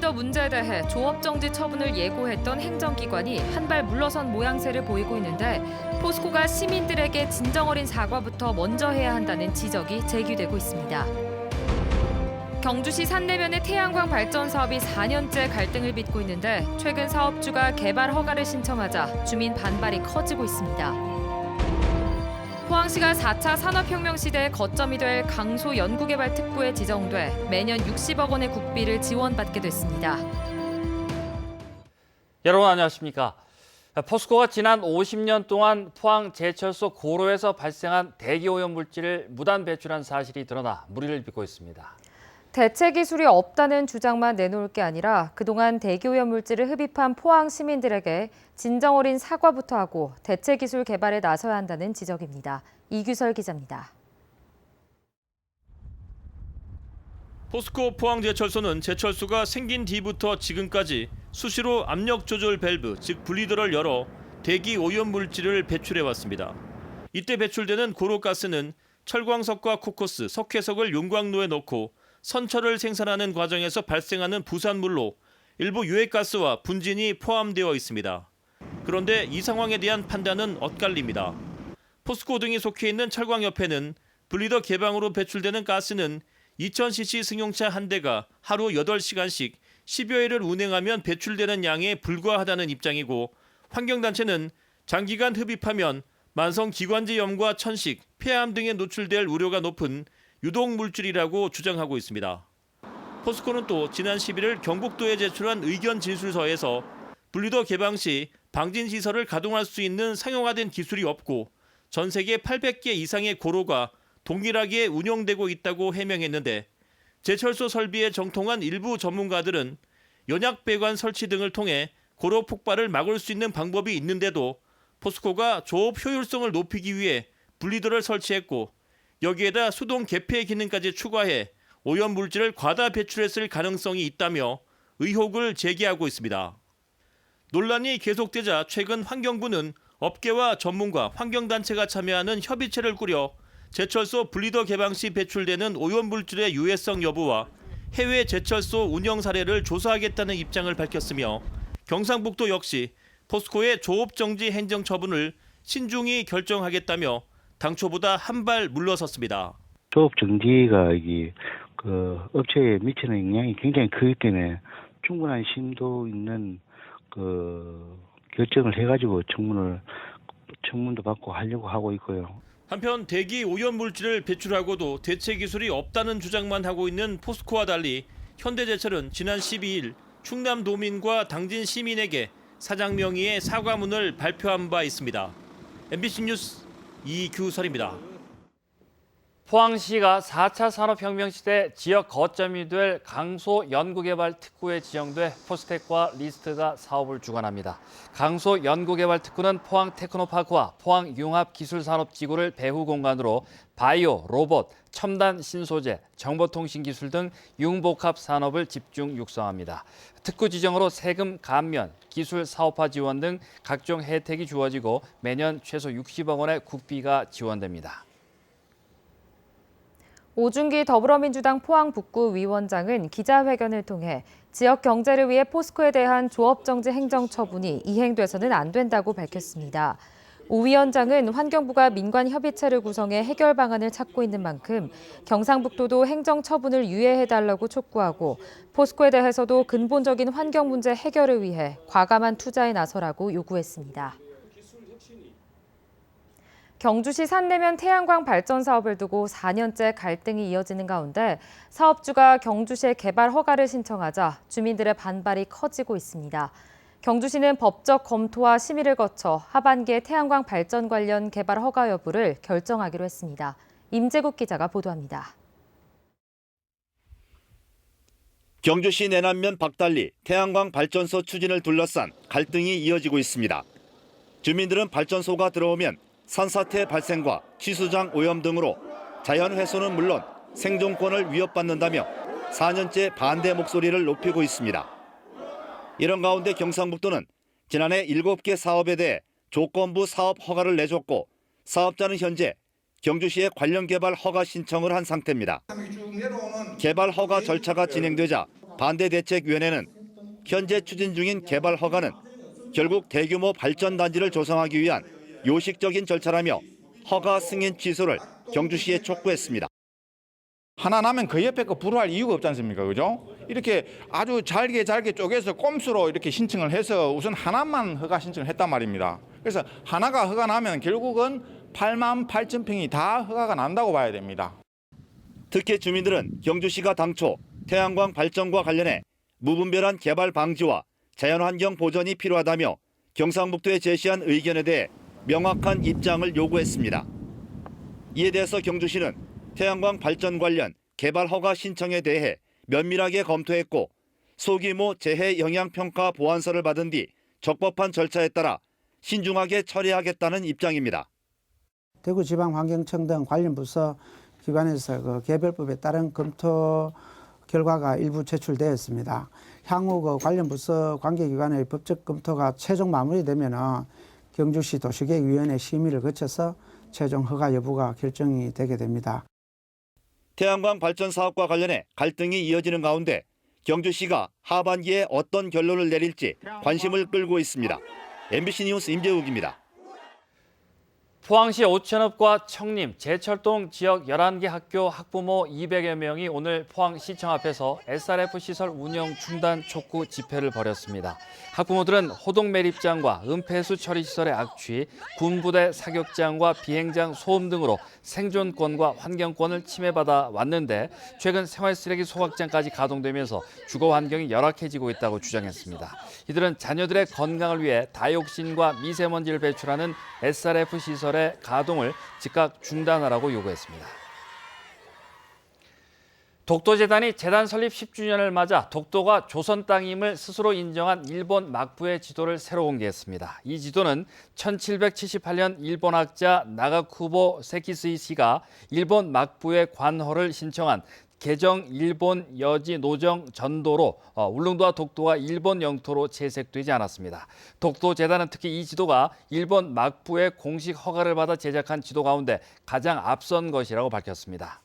먼저 문제에 대해 조업정지 처분을 예고했던 행정기관이 한 발 물러선 모양새를 보이고 있는데 포스코가 시민들에게 진정어린 사과부터 먼저 해야 한다는 지적이 제기되고 있습니다. 경주시 산내면의 태양광 발전 사업이 4년째 갈등을 빚고 있는데 최근 사업주가 개발 허가를 신청하자 주민 반발이 커지고 있습니다. 포항시가 4차 산업혁명 시대의 거점이 될 강소 연구개발 특구에 지정돼 매년 60억 원의 국비를 지원받게 됐습니다. 여러분 안녕하십니까? 포스코가 지난 50년 동안 포항 제철소 고로에서 발생한 대기 오염 물질을 무단 배출한 사실이 드러나 물의를 빚고 있습니다. 대체 기술이 없다는 주장만 내놓을 게 아니라 그동안 대기오염 물질을 흡입한 포항 시민들에게 진정어린 사과부터 하고 대체 기술 개발에 나서야 한다는 지적입니다. 이규설 기자입니다. 포스코 포항제철소는 제철소가 생긴 뒤부터 지금까지 수시로 압력 조절 밸브, 즉 분리더를 열어 대기 오염 물질을 배출해왔습니다. 이때 배출되는 고로가스는 철광석과 코코스, 석회석을 용광로에 넣고 선철을 생산하는 과정에서 발생하는 부산물로 일부 유해가스와 분진이 포함되어 있습니다. 그런데 이 상황에 대한 판단은 엇갈립니다. 포스코 등이 속해 있는 철광협회는 분리더 개방으로 배출되는 가스는 2000cc 승용차 한 대가 하루 8시간씩 10여일을 운행하면 배출되는 양에 불과하다는 입장이고, 환경단체는 장기간 흡입하면 만성기관지염과 천식, 폐암 등에 노출될 우려가 높은 유독물질이라고 주장하고 있습니다. 포스코는 또 지난 11일 경북도에 제출한 의견 진술서에서 분리더 개방 시 방진시설을 가동할 수 있는 상용화된 기술이 없고 전 세계 800개 이상의 고로가 동일하게 운영되고 있다고 해명했는데, 제철소 설비에 정통한 일부 전문가들은 연약 배관 설치 등을 통해 고로 폭발을 막을 수 있는 방법이 있는데도 포스코가 조업 효율성을 높이기 위해 분리더를 설치했고 여기에다 수동 개폐 기능까지 추가해 오염 물질을 과다 배출했을 가능성이 있다며 의혹을 제기하고 있습니다. 논란이 계속되자 최근 환경부는 업계와 전문가, 환경단체가 참여하는 협의체를 꾸려 제철소 분리더 개방 시 배출되는 오염 물질의 유해성 여부와 해외 제철소 운영 사례를 조사하겠다는 입장을 밝혔으며, 경상북도 역시 포스코의 조업 정지 행정 처분을 신중히 결정하겠다며 당초보다 한 발 물러섰습니다. 조업 정지가 업체에 미치는 영향이 굉장히 크기 때문에 충분한 심도 있는 결정을 해가지고 청문도 받고 하려고 하고 있고요. 한편 대기 오염 물질을 배출하고도 대체 기술이 없다는 주장만 하고 있는 포스코와 달리 현대제철은 지난 12일 충남도민과 당진 시민에게 사장 명의의 사과문을 발표한 바 있습니다. MBC 뉴스 이규설입니다. 포항시가 4차 산업혁명 시대 지역 거점이 될 강소 연구개발 특구에 지정돼 포스텍과 리스트가 사업을 주관합니다. 강소 연구개발 특구는 포항 테크노파크와 포항 융합기술산업지구를 배후 공간으로 바이오, 로봇, 첨단 신소재, 정보통신 기술 등 융복합 산업을 집중 육성합니다. 특구 지정으로 세금 감면, 기술 사업화 지원 등 각종 혜택이 주어지고 매년 최소 60억 원의 국비가 지원됩니다. 오준기 더불어민주당 포항 북구 위원장은 기자회견을 통해 지역 경제를 위해 포스코에 대한 조업정지 행정처분이 이행돼서는 안 된다고 밝혔습니다. 오 위원장은 환경부가 민관협의체를 구성해 해결 방안을 찾고 있는 만큼 경상북도도 행정처분을 유예해달라고 촉구하고 포스코에 대해서도 근본적인 환경 문제 해결을 위해 과감한 투자에 나서라고 요구했습니다. 경주시 산내면 태양광 발전 사업을 두고 4년째 갈등이 이어지는 가운데 사업주가 경주시에 개발 허가를 신청하자 주민들의 반발이 커지고 있습니다. 경주시는 법적 검토와 심의를 거쳐 하반기에 태양광 발전 관련 개발 허가 여부를 결정하기로 했습니다. 임재국 기자가 보도합니다. 경주시 내남면 박달리 태양광 발전소 추진을 둘러싼 갈등이 이어지고 있습니다. 주민들은 발전소가 들어오면 산사태 발생과 취수장 오염 등으로 자연 훼손은 물론 생존권을 위협받는다며 4년째 반대 목소리를 높이고 있습니다. 이런 가운데 경상북도는 지난해 7개 사업에 대해 조건부 사업 허가를 내줬고 사업자는 현재 경주시에 관련 개발 허가 신청을 한 상태입니다. 개발 허가 절차가 진행되자 반대대책위원회는 현재 추진 중인 개발 허가는 결국 대규모 발전단지를 조성하기 위한 요식적인 절차라며 허가 승인 취소를 경주시에 촉구했습니다. 하나 나면 그 옆에 거 불허할 이유가 없지 않습니까? 그죠? 이렇게 아주 잘게 쪼개서 꼼수로 이렇게 신청을 해서 우선 하나만 허가 신청을 했단 말입니다. 그래서 하나가 허가 나면 결국은 8만 8천 평이 다 허가가 난다고 봐야 됩니다. 특히 주민들은 경주시가 당초 태양광 발전과 관련해 무분별한 개발 방지와 자연환경 보전이 필요하다며 경상북도에 제시한 의견에 대해 명확한 입장을 요구했습니다. 이에 대해서 경주시는 태양광 발전 관련 개발 허가 신청에 대해 면밀하게 검토했고 소규모 재해 영향 평가 보완서를 받은 뒤 적법한 절차에 따라 신중하게 처리하겠다는 입장입니다. 대구지방환경청 등 관련 부서 기관에서 그 개별법에 따른 검토 결과가 일부 제출되었습니다. 향후 그 관련 부서 관계기관의 법적 검토가 최종 마무리되면 경주시 도시계획위원회 심의를 거쳐서 최종 허가 여부가 결정이 되게 됩니다. 태양광 발전 사업과 관련해 갈등이 이어지는 가운데 경주시가 하반기에 어떤 결론을 내릴지 관심을 끌고 있습니다. MBC 뉴스 임재욱입니다. 포항시 오천읍과 청림, 제철동 지역 11개 학교 학부모 200여 명이 오늘 포항시청 앞에서 SRF 시설 운영 중단 촉구 집회를 벌였습니다. 학부모들은 호동 매립장과 은폐수 처리 시설의 악취, 군부대 사격장과 비행장 소음 등으로 생존권과 환경권을 침해받아 왔는데 최근 생활쓰레기 소각장까지 가동되면서 주거 환경이 열악해지고 있다고 주장했습니다. 이들은 자녀들의 건강을 위해 다이옥신과 미세먼지를 배출하는 SRF 시설의 가동을 즉각 중단하라고 요구했습니다. 독도재단이 재단 설립 10주년을 맞아 독도가 조선 땅임을 스스로 인정한 일본 막부의 지도를 새로 공개했습니다. 이 지도는 1778년 일본 학자 나가쿠보 세키스이 씨가 일본 막부의 관허를 신청한 개정 일본 여지 노정 전도로 울릉도와 독도가 일본 영토로 채색되지 않았습니다. 독도재단은 특히 이 지도가 일본 막부의 공식 허가를 받아 제작한 지도 가운데 가장 앞선 것이라고 밝혔습니다.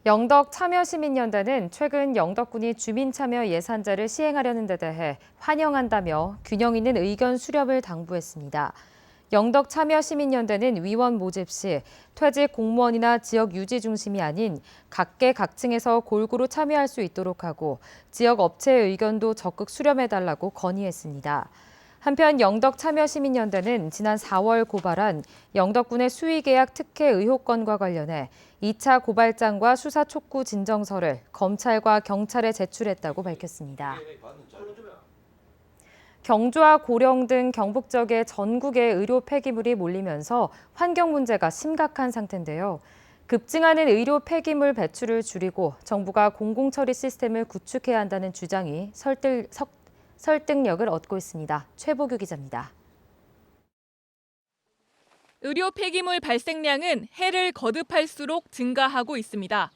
영덕참여시민연대는 최근 영덕군이 주민참여 예산자를 시행하려는 데 대해 환영한다며 균형 있는 의견 수렴을 당부했습니다. 영덕참여시민연대는 위원 모집 시 퇴직 공무원이나 지역 유지 중심이 아닌 각계 각층에서 골고루 참여할 수 있도록 하고 지역 업체의 의견도 적극 수렴해달라고 건의했습니다. 한편 영덕참여시민연대는 지난 4월 고발한 영덕군의 수의계약 특혜 의혹 건과 관련해 2차 고발장과 수사 촉구 진정서를 검찰과 경찰에 제출했다고 밝혔습니다. 경주와 고령 등 경북 지역의 전국의 의료 폐기물이 몰리면서 환경 문제가 심각한 상태인데요. 급증하는 의료 폐기물 배출을 줄이고 정부가 공공처리 시스템을 구축해야 한다는 주장이 설득력을 얻고 있습니다. 최보규 기자입니다. 의료 폐기물 발생량은 해를 거듭할수록 증가하고 있습니다.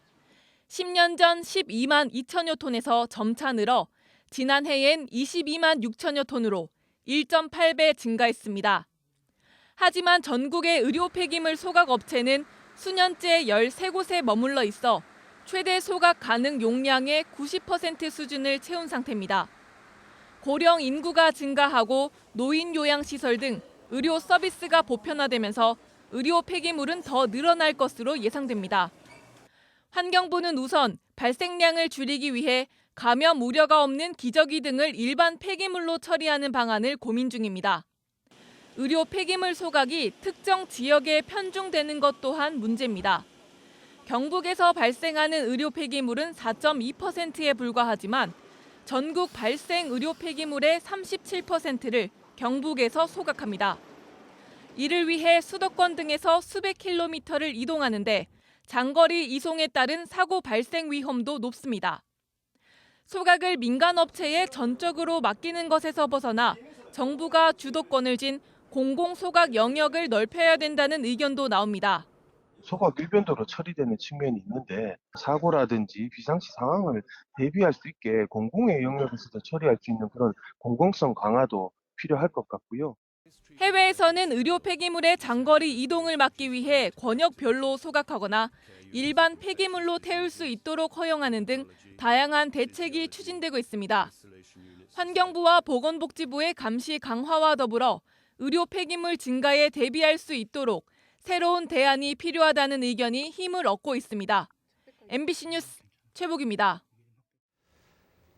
10년 전 12만 2천여 톤에서 점차 늘어 지난해엔 22만 6천여 톤으로 1.8배 증가했습니다. 하지만 전국의 의료 폐기물 소각 업체는 수년째 13곳에 머물러 있어 최대 소각 가능 용량의 90% 수준을 채운 상태입니다. 고령 인구가 증가하고 노인 요양시설 등 의료 서비스가 보편화되면서 의료 폐기물은 더 늘어날 것으로 예상됩니다. 환경부는 우선 발생량을 줄이기 위해 감염 우려가 없는 기저귀 등을 일반 폐기물로 처리하는 방안을 고민 중입니다. 의료 폐기물 소각이 특정 지역에 편중되는 것 또한 문제입니다. 경북에서 발생하는 의료 폐기물은 4.2%에 불과하지만 전국 발생 의료 폐기물의 37%를 경북에서 소각합니다. 이를 위해 수도권 등에서 수백 킬로미터를 이동하는데 장거리 이송에 따른 사고 발생 위험도 높습니다. 소각을 민간업체에 전적으로 맡기는 것에서 벗어나 정부가 주도권을 쥔 공공소각 영역을 넓혀야 된다는 의견도 나옵니다. 소각 일변도로 처리되는 측면이 있는데 사고라든지 비상시 상황을 대비할 수 있게 공공의 영역에서도 처리할 수 있는 그런 공공성 강화도 필요할 것 같고요. 해외에서는 의료 폐기물의 장거리 이동을 막기 위해 권역별로 소각하거나 일반 폐기물로 태울 수 있도록 허용하는 등 다양한 대책이 추진되고 있습니다. 환경부와 보건복지부의 감시 강화와 더불어 의료 폐기물 증가에 대비할 수 있도록 새로운 대안이 필요하다는 의견이 힘을 얻고 있습니다. MBC 뉴스 최복입니다.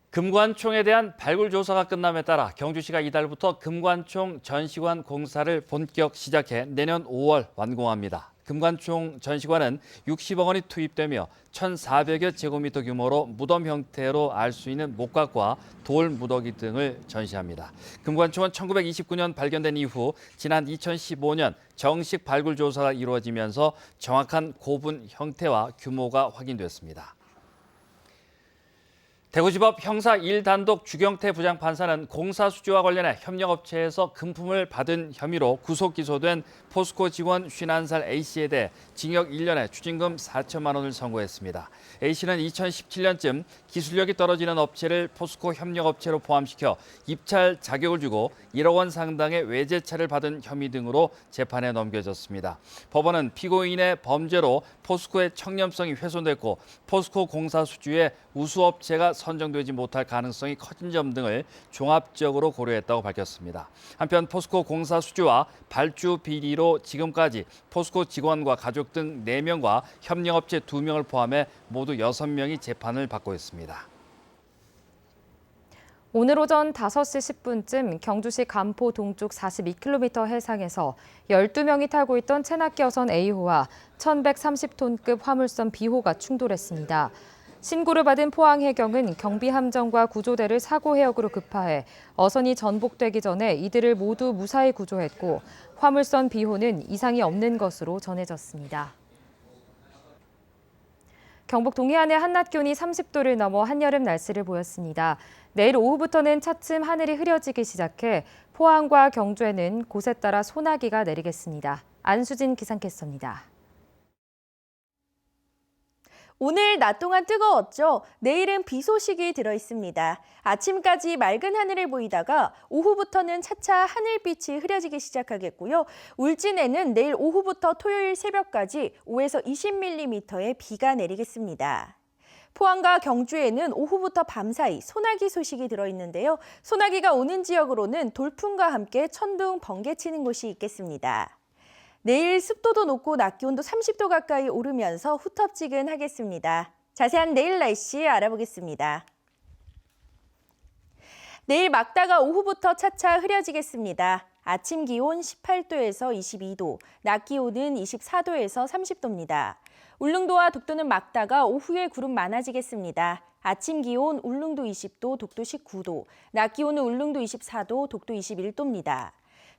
금관총에 대한 발굴 조사가 끝남에 따라 경주시가 이달부터 금관총 전시관 공사를 본격 시작해 내년 5월 완공합니다. 금관총 전시관은 60억 원이 투입되며 1,400여 제곱미터 규모로 무덤 형태로 알 수 있는 목각과 돌 무더기 등을 전시합니다. 금관총은 1929년 발견된 이후 지난 2015년 정식 발굴 조사가 이루어지면서 정확한 고분 형태와 규모가 확인됐습니다. 대구지법 형사 1단독 주경태 부장판사는 공사 수주와 관련해 협력업체에서 금품을 받은 혐의로 구속 기소된 포스코 직원 51살 A씨에 대해 징역 1년에 추징금 4천만 원을 선고했습니다. A씨는 2017년쯤 기술력이 떨어지는 업체를 포스코 협력업체로 포함시켜 입찰 자격을 주고 1억 원 상당의 외제차를 받은 혐의 등으로 재판에 넘겨졌습니다. 법원은 피고인의 범죄로 포스코의 청렴성이 훼손됐고 포스코 공사 수주에 우수업체가 선정되지 못할 가능성이 커진 점 등을 종합적으로 고려했다고 밝혔습니다. 한편 포스코 공사 수주와 발주 비리로 지금까지 포스코 직원과 가족 등 4명과 협력업체 2명을 포함해 모두 6명이 재판을 받고 있습니다. 오늘 오전 5시 10분쯤 경주시 간포 동쪽 42km 해상에서 12명이 타고 있던 체납기 어선 A호와 1130톤급 화물선 B호가 충돌했습니다. 신고를 받은 포항해경은 경비함정과 구조대를 사고 해역으로 급파해 어선이 전복되기 전에 이들을 모두 무사히 구조했고 화물선 B호는 이상이 없는 것으로 전해졌습니다. 경북 동해안의 한낮 기온이 30도를 넘어 한여름 날씨를 보였습니다. 내일 오후부터는 차츰 하늘이 흐려지기 시작해 포항과 경주에는 곳에 따라 소나기가 내리겠습니다. 안수진 기상캐스터입니다. 오늘 낮 동안 뜨거웠죠? 내일은 비 소식이 들어 있습니다. 아침까지 맑은 하늘을 보이다가 오후부터는 차차 하늘빛이 흐려지기 시작하겠고요. 울진에는 내일 오후부터 토요일 새벽까지 5에서 20mm의 비가 내리겠습니다. 포항과 경주에는 오후부터 밤사이 소나기 소식이 들어있는데요. 소나기가 오는 지역으로는 돌풍과 함께 천둥, 번개 치는 곳이 있겠습니다. 내일 습도도 높고 낮 기온도 30도 가까이 오르면서 후텁지근하겠습니다. 자세한 내일 날씨 알아보겠습니다. 내일 막다가 오후부터 차차 흐려지겠습니다. 아침 기온 18도에서 22도, 낮 기온은 24도에서 30도입니다. 울릉도와 독도는 막다가 오후에 구름 많아지겠습니다. 아침 기온 울릉도 20도, 독도 19도, 낮 기온은 울릉도 24도, 독도 21도입니다.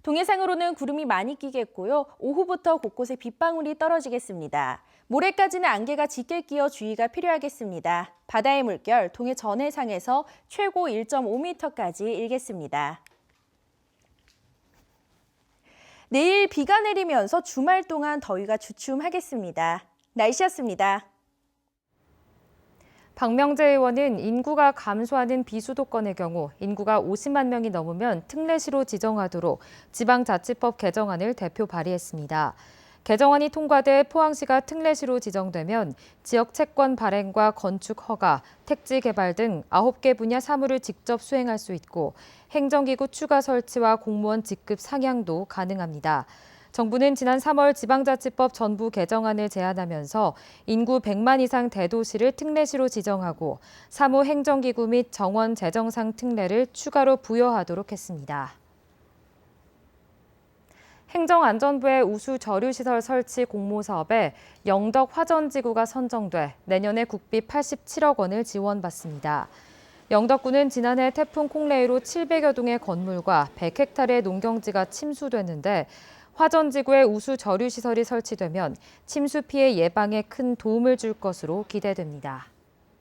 동해상으로는 구름이 많이 끼겠고요. 오후부터 곳곳에 빗방울이 떨어지겠습니다. 모레까지는 안개가 짙게 끼어 주의가 필요하겠습니다. 바다의 물결 동해 전해상에서 최고 1.5m까지 일겠습니다. 내일 비가 내리면서 주말 동안 더위가 주춤하겠습니다. 날씨였습니다. 박명재 의원은 인구가 감소하는 비수도권의 경우 인구가 50만 명이 넘으면 특례시로 지정하도록 지방자치법 개정안을 대표 발의했습니다. 개정안이 통과돼 포항시가 특례시로 지정되면 지역 채권 발행과 건축 허가, 택지 개발 등 9개 분야 사무를 직접 수행할 수 있고 행정기구 추가 설치와 공무원 직급 상향도 가능합니다. 정부는 지난 3월 지방자치법 전부 개정안을 제안하면서 인구 100만 이상 대도시를 특례시로 지정하고 사무행정기구 및 정원 재정상 특례를 추가로 부여하도록 했습니다. 행정안전부의 우수 저류시설 설치 공모사업에 영덕 화전지구가 선정돼 내년에 국비 87억 원을 지원받습니다. 영덕구는 지난해 태풍 콩레이로 700여 동의 건물과 100헥타르의 농경지가 침수됐는데 화전지구에 우수 저류시설이 설치되면 침수 피해 예방에 큰 도움을 줄 것으로 기대됩니다.